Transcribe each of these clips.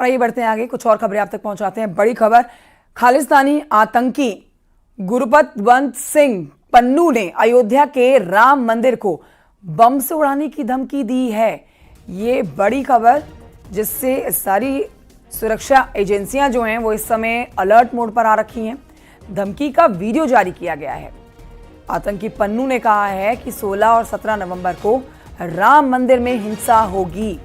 और आइए बढ़ते हैं आगे, कुछ और खबरें आप तक पहुंचाते हैं। बड़ी खबर, खालिस्तानी आतंकी गुरपतवंत सिंह पन्नू ने अयोध्या के राम मंदिर को बम से उड़ाने की धमकी दी है। ये बड़ी खबर, जिससे सारी सुरक्षा एजेंसियां जो हैं वो इस समय अलर्ट मोड पर आ रखी हैं। धमकी का वीडियो जारी किया गया है। आतंकी पन्नू ने कहा है कि 16 और 17 नवंबर को राम मंदिर में हिंसा होगी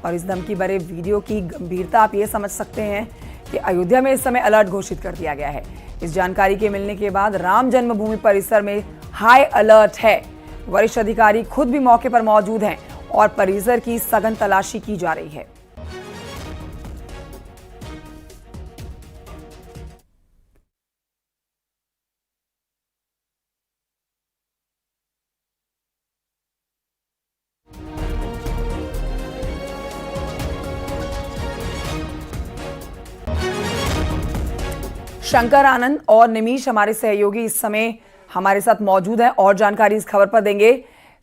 और इस धमकी भरे वीडियो की गंभीरता आप ये समझ सकते हैं कि अयोध्या में इस समय अलर्ट घोषित कर दिया गया है। इस जानकारी के मिलने के बाद राम जन्मभूमि परिसर में हाई अलर्ट है। वरिष्ठ अधिकारी खुद भी मौके पर मौजूद हैं और परिसर की सघन तलाशी की जा रही है। शंकर आनंद और निमीश हमारे सहयोगी इस समय हमारे साथ मौजूद हैं और जानकारी इस खबर पर देंगे।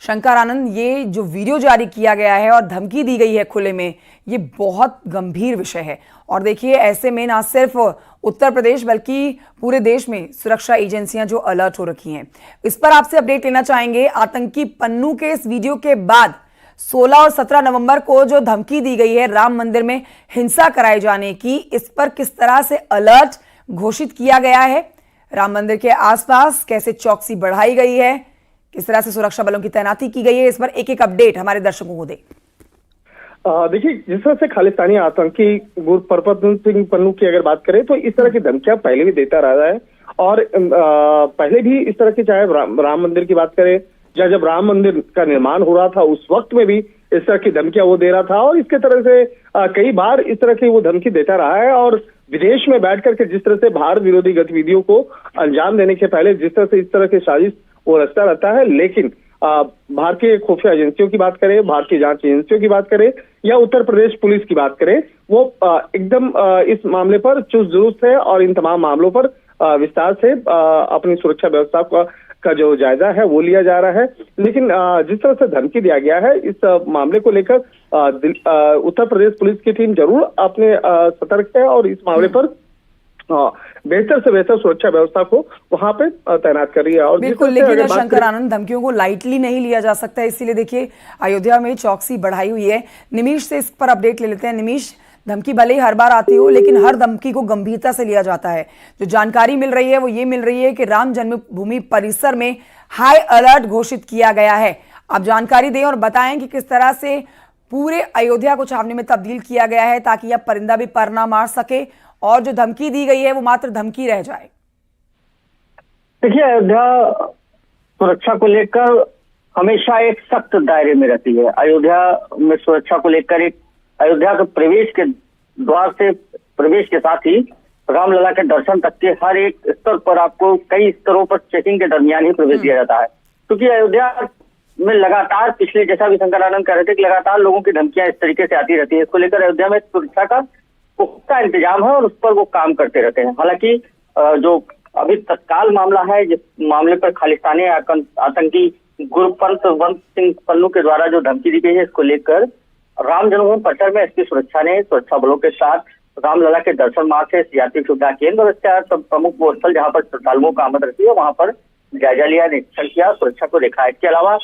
शंकर आनंद, ये जो वीडियो जारी किया गया है और धमकी दी गई है खुले में, ये बहुत गंभीर विषय है। और देखिए, ऐसे में ना सिर्फ उत्तर प्रदेश बल्कि पूरे देश में सुरक्षा एजेंसियां जो अलर्ट हो रखी हैं। इस पर आपसे अपडेट लेना चाहेंगे। आतंकी पन्नू के इस वीडियो के बाद 16 और 17 नवंबर को जो धमकी दी गई है राम मंदिर में हिंसा कराए जाने की, इस पर किस तरह से अलर्ट घोषित किया गया है, राम मंदिर के आसपास कैसे चौकसी बढ़ाई गई है, किस तरह से सुरक्षा बलों की तैनाती की गई है, इस पर एक एक अपडेट हमारे दर्शकों को दे। देखिए, जिस तरह से खालिस्तानी आतंकी गुरपतवंत सिंह पन्नू की अगर बात करें तो इस तरह की धमकियां पहले भी देता रहा है और पहले भी इस तरह की, चाहे राम मंदिर की बात करें या जब राम मंदिर का निर्माण हो रहा था उस वक्त में भी इस तरह की धमकियां वो दे रहा था और इसके तरह से कई बार इस तरह की वो धमकी देता रहा है। और विदेश में बैठ करके जिस तरह से भारत विरोधी गतिविधियों को अंजाम देने के पहले जिस तरह से इस तरह की साजिश वो रचता रहता है, लेकिन भारतीय खुफिया एजेंसियों की बात करें, भारतीय जांच एजेंसियों की बात करें या उत्तर प्रदेश पुलिस की बात करें, वो एकदम इस मामले पर चुस्त दुरुस्त है और इन तमाम मामलों पर विस्तार से अपनी सुरक्षा व्यवस्था का जो जायजा है वो लिया जा रहा है। लेकिन जिस तरह से धमकी दिया गया है, इस मामले को लेकर उत्तर प्रदेश पुलिस की टीम जरूर अपने सतर्क है और इस मामले पर बेहतर से बेहतर सुरक्षा व्यवस्था को वहां पे तैनात कर रही है। और बिल्कुल, लेकिन शंकर आनंद, धमकियों को लाइटली नहीं लिया जा सकता है, इसीलिए देखिए अयोध्या में चौकसी बढ़ाई हुई है। निमीश से इस पर अपडेट ले लेते हैं। निमीश, धमकी भले ही हर बार आती हो लेकिन हर धमकी को गंभीरता से लिया जाता है। जो जानकारी मिल रही है वो ये मिल रही है कि राम जन्मभूमि परिसर में हाई अलर्ट घोषित किया गया है। आप जानकारी दें और बताएं कि किस तरह से पूरे अयोध्या को छावनी में तब्दील किया गया है ताकि यह परिंदा भी पर ना मार सके और जो धमकी दी गई है वो मात्र धमकी रह जाए। देखिए, अयोध्या सुरक्षा को लेकर हमेशा एक सख्त दायरे में रहती है। अयोध्या में सुरक्षा को लेकर एक अयोध्या के प्रवेश के द्वार से प्रवेश के साथ ही रामलला के दर्शन तक के हर एक स्तर पर आपको कई स्तरों पर चेकिंग के दरमियान ही प्रवेश दिया जाता है, क्योंकि अयोध्या में लगातार पिछले, जैसा भी शंकर आनंद कह रहे थे, कि लगातार लोगों की धमकियां इस तरीके से आती रहती है। इसको लेकर अयोध्या में सुरक्षा का पुख्ता इंतजाम है और उस पर वो काम करते रहते हैं। हालांकि जो अभी तत्काल मामला है, जिस मामले पर खालिस्तानी आतंकी गुरपतवंत सिंह पन्नू के द्वारा जो धमकी दी गई है, इसको लेकर राम जन्मभूमि परिसर में एसपी सुरक्षा ने सुरक्षा बलों के साथ रामलला के दर्शन मार्ग से यात्री सुविधा केंद्र और इसके प्रमुख वो स्थल जहां पर श्रद्धालुओं का आमद रहती है वहां पर जायजा लिया, निरीक्षण किया, सुरक्षा को देखा। इसके अलावा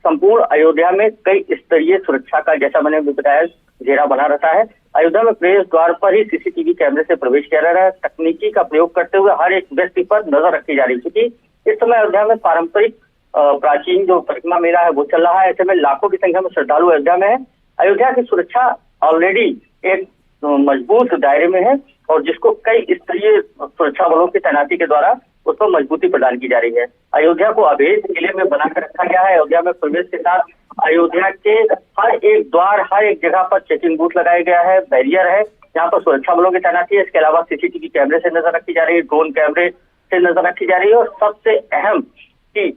संपूर्ण अयोध्या में कई स्तरीय सुरक्षा का, जैसा मैंने बताया, घेरा बना रहता है। अयोध्या में प्रवेश द्वार पर ही सीसीटीवी कैमरे से प्रवेश किया जा रहा है। तकनीकी का प्रयोग करते हुए हर एक व्यक्ति पर नजर रखी जा रही है, क्योंकि इस समय अयोध्या में पारंपरिक प्राचीन जो परिक्रमा मेला है वो चल रहा है। ऐसे में लाखों की संख्या में श्रद्धालु अयोध्या में है। अयोध्या की सुरक्षा ऑलरेडी एक मजबूत दायरे में है और जिसको कई स्तरीय सुरक्षा बलों की तैनाती के द्वारा उसको मजबूती प्रदान की जा रही है। अयोध्या को अभेद किले में बनाकर रखा गया है। अयोध्या में प्रवेश के साथ अयोध्या के हर एक द्वार, हर एक जगह पर चेकिंग बूथ लगाया गया है, बैरियर है जहाँ पर सुरक्षा बलों की तैनाती है। इसके अलावा सीसीटीवी कैमरे से नजर रखी जा रही है, ड्रोन कैमरे से नजर रखी जा रही है और सबसे अहम की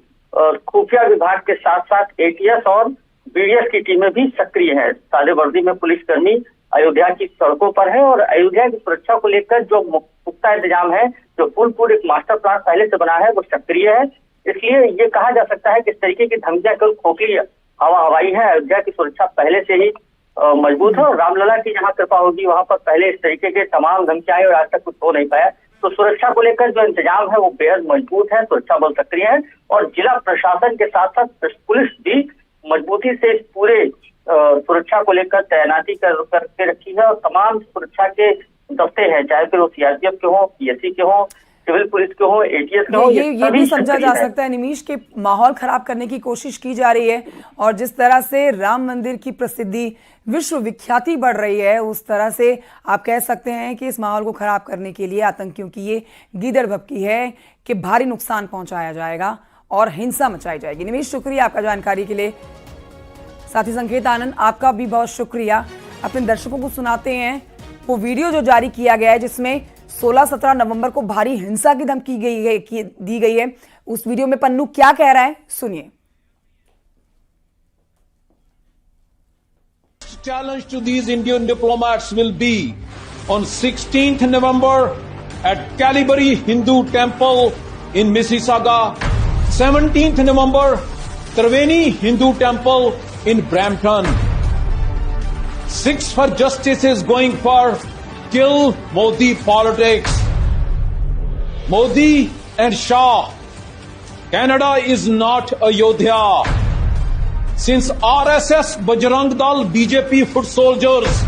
खुफिया विभाग के साथ साथ एटीएस और बीडीएस की टीमें भी सक्रिय है। सादे वर्दी में पुलिसकर्मी अयोध्या की सड़कों पर है और अयोध्या की सुरक्षा को लेकर जो पुख्ता इंतजाम है, जो फुल एक मास्टर प्लान पहले से बना है, वो सक्रिय है। इसलिए ये कहा जा सकता है कि इस तरीके की धमकियां केवल खोखली हवाई है। अयोध्या की सुरक्षा पहले से ही मजबूत है और रामलला की जहाँ कृपा होगी वहां पर पहले इस तरीके के तमाम धमकी आए और आज तक कुछ हो नहीं पाया। तो सुरक्षा को लेकर जो इंतजाम है वो बेहद मजबूत है, सुरक्षा बल सक्रिय है और जिला प्रशासन के साथ साथ पुलिस भी मजबूती से इस पूरे सुरक्षा को लेकर तैनाती करके रखी है और तमाम सुरक्षा के दस्ते हैं, चाहे फिर वो सीआरपीएफ के हो, पीएससी के हो, सिविल पुलिस के हो, एटीएस के हो, ये भी समझा जा सकता है निमीश के माहौल खराब करने की कोशिश की जा रही है और जिस तरह से राम मंदिर की प्रसिद्धि विश्व विख्याति बढ़ रही है उस तरह से आप कह सकते हैं कि इस माहौल को खराब करने के लिए आतंकियों की ये गीदड़ भभकी है कि भारी नुकसान पहुंचाया जाएगा और हिंसा मचाई जाएगी। निमीश, शुक्रिया आपका जानकारी के लिए। साथी संकेत आनंद, आपका भी बहुत शुक्रिया। अपने दर्शकों को सुनाते हैं वो वीडियो जो जारी किया गया है जिसमें 16-17 नवंबर को भारी हिंसा की धमकी दी गई है। उस वीडियो में पन्नू क्या कह रहा है, सुनिए। Challenge to these Indian diplomats will be on 16th November at Calvary Hindu Temple in Mississauga, 17th November Triveni Hindu Temple in Brampton. 6 for Justice is going for kill Modi politics. Modi and Shah. Canada is not Ayodhya. Since RSS, Bajrang Dal, BJP foot soldiers,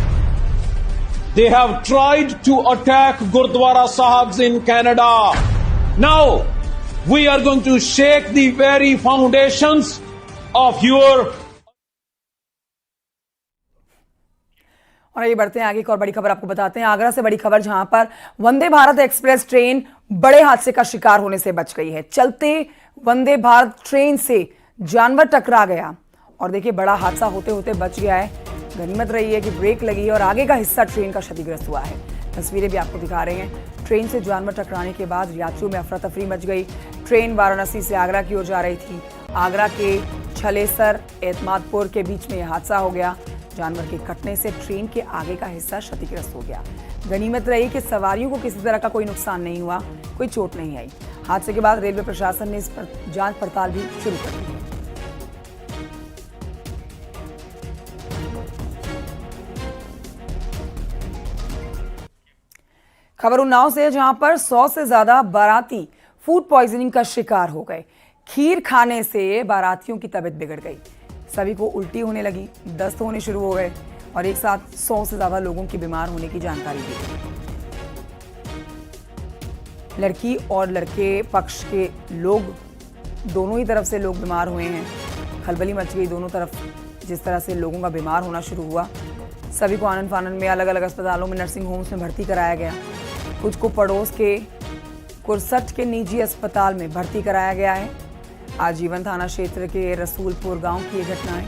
they have tried to attack Gurdwara Sahibs in Canada. Now, we are going to shake the very foundations of your. और ये बढ़ते हैं आगे, एक और बड़ी खबर आपको बताते हैं। आगरा से बड़ी खबर, जहां पर वंदे भारत एक्सप्रेस ट्रेन बड़े हादसे का शिकार होने से बच गई है। चलते वंदे भारत ट्रेन से जानवर टकरा गया और देखिए बड़ा हादसा होते होते बच गया है। गनीमत रही है कि ब्रेक लगी है और आगे का हिस्सा ट्रेन का क्षतिग्रस्त हुआ है। तस्वीरें भी आपको दिखा रहे हैं। ट्रेन से जानवर टकराने के बाद यात्रियों में अफरा तफरी मच गई। ट्रेन वाराणसी से आगरा की ओर जा रही थी। आगरा के छलेसर एतमादपुर के बीच में यह हादसा हो गया। जानवर के कटने से ट्रेन के आगे का हिस्सा क्षतिग्रस्त हो गया। गनीमत रही कि सवारियों को किसी तरह का कोई नुकसान नहीं हुआ, कोई चोट नहीं आई। हादसे के बाद रेलवे प्रशासन ने इस पर जांच पड़ताल भी शुरू कर दी है। खबर उन्नाव से, जहां पर 100 से ज्यादा बाराती फूड पॉइजनिंग का शिकार हो गए। खीर खाने से बारातियों की तबीयत बिगड़ गई, सभी को उल्टी होने लगी, दस्त होने शुरू हो गए और एक साथ 100 से ज्यादा लोगों की बीमार होने की जानकारी दी गई। लड़की और लड़के पक्ष के लोग, दोनों ही तरफ से लोग बीमार हुए हैं। खलबली मच गई दोनों तरफ जिस तरह से लोगों का बीमार होना शुरू हुआ। सभी को आनन फानन में अलग अलग अस्पतालों में, नर्सिंग होम्स में भर्ती कराया गया। कुछ को पड़ोस के कुरसट के निजी अस्पताल में भर्ती कराया गया है। आजीवन थाना क्षेत्र के रसूलपुर गांव की ये घटना है।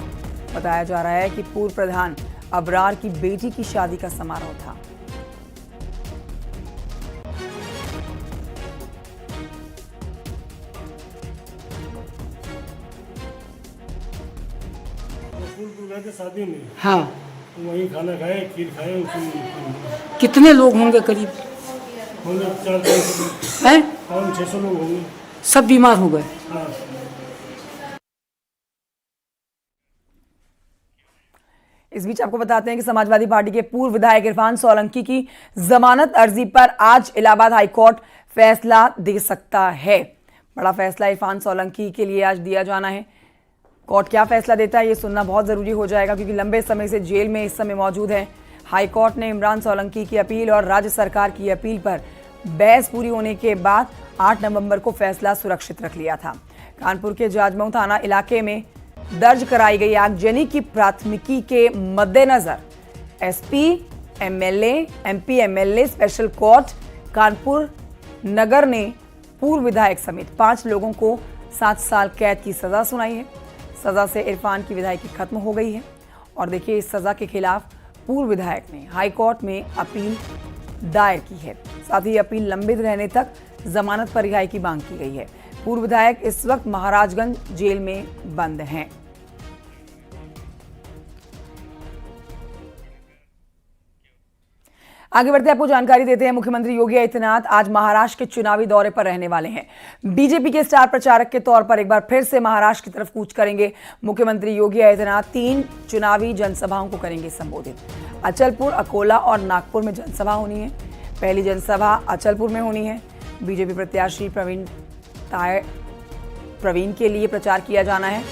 बताया जा रहा है कि पूर्व प्रधान अबरार की बेटी की शादी का समारोह था। रसूलपुर गए थे शादी में, हाँ। तो वहीं खाना खाए, खीर खाए। कितने लोग होंगे करीब? होंगे 400 लोग, हैं? 500-600 लोग होंगे। सब बीमार हो गए। हाँ। इस बीच आपको बताते हैं कि समाजवादी पार्टी के पूर्व विधायक इरफान सोलंकी की जमानत अर्जी पर आज इलाहाबाद हाईकोर्ट फैसला दे सकता है। बड़ा फैसला इरफान सोलंकी के लिए आज दिया जाना है। कोर्ट क्या फैसला देता है ये सुनना बहुत जरूरी हो जाएगा, क्योंकि लंबे समय से जेल में इस समय मौजूद है। हाईकोर्ट ने इमरान सोलंकी की अपील और राज्य सरकार की अपील पर बहस पूरी होने के बाद 8 नवंबर को फैसला सुरक्षित रख लिया था। कानपुर के जाजमऊ थाना इलाके में दर्ज कराई गई आगजनी की प्राथमिकी के मद्देनजर SP MP MLA special court Kanpur Nagar ने पूर्व विधायक समेत 5 लोगों को 7 साल कैद की सजा सुनाई है। सजा से इरफान की विधायकी खत्म हो गई है और देखिए इस सजा के खिलाफ पूर्व विधायक ने हाई कोर्ट में अपील दायर की है। साथ ही अपील लंबित रहने तक जमानत पर रिहाई की मांग की गई है। पूर्व विधायक इस वक्त महाराजगंज जेल में बंद हैं। आगे बढ़ते आपको जानकारी देते हैं। मुख्यमंत्री योगी आदित्यनाथ आज महाराष्ट्र के चुनावी दौरे पर रहने वाले हैं। बीजेपी के स्टार प्रचारक के तौर पर एक बार फिर से महाराष्ट्र की तरफ कूच करेंगे। मुख्यमंत्री योगी आदित्यनाथ 3 चुनावी जनसभाओं को करेंगे संबोधित। अचलपुर, अकोला और नागपुर में जनसभा होनी है। पहली जनसभा अचलपुर में होनी है। बीजेपी प्रत्याशी प्रवीण के लिए प्रचार किया जाना है।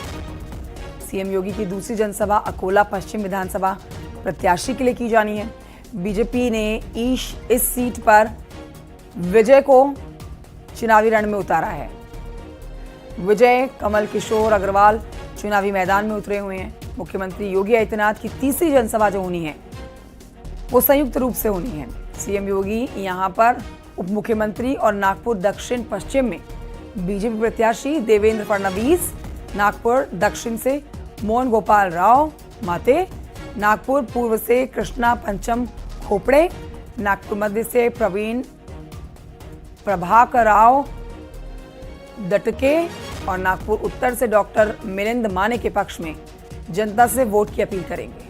सीएम योगी की दूसरी जनसभा अकोला पश्चिम विधानसभा प्रत्याशी के लिए की जानी है। बीजेपी ने इस सीट पर विजय को चुनावी रण में उतारा है। विजय कमल किशोर अग्रवाल चुनावी मैदान में उतरे हुए हैं। मुख्यमंत्री योगी आदित्यनाथ की तीसरी जनसभा जो होनी है वो संयुक्त रूप से होनी है। सीएम योगी यहां पर उप मुख्यमंत्री और नागपुर दक्षिण पश्चिम में बीजेपी प्रत्याशी देवेंद्र फडणवीस, नागपुर दक्षिण से मोहन गोपाल राव माते, नागपुर पूर्व से कृष्णा पंचम खोपड़े, नागपुर मध्य से प्रभाकर राव दटके और नागपुर उत्तर से डॉक्टर मिलिंद माने के पक्ष में जनता से वोट की अपील करेंगे।